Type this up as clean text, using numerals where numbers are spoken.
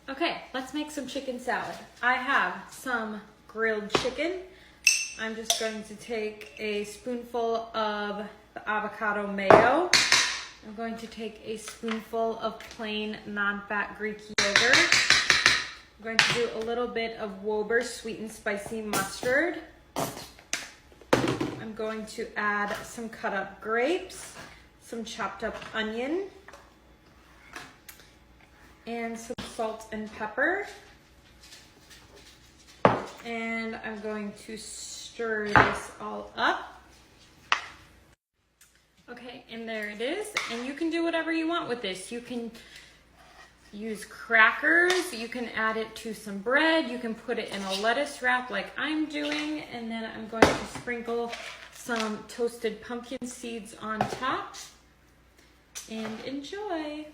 Okay, let's make some chicken salad. I have some grilled chicken. I'm just going to take a spoonful of the avocado mayo. I'm going to take a spoonful of plain non-fat Greek yogurt. I'm going to do a little bit of Wober sweet and spicy mustard. I'm going to add some cut up grapes, some chopped up onion, and some salt and pepper. And I'm going to stir this all up. Okay, and there it is. And you can do whatever you want with this. You can use crackers, you can add it to some bread, you can put it in a lettuce wrap like I'm doing, and then I'm going to sprinkle some toasted pumpkin seeds on top. And enjoy!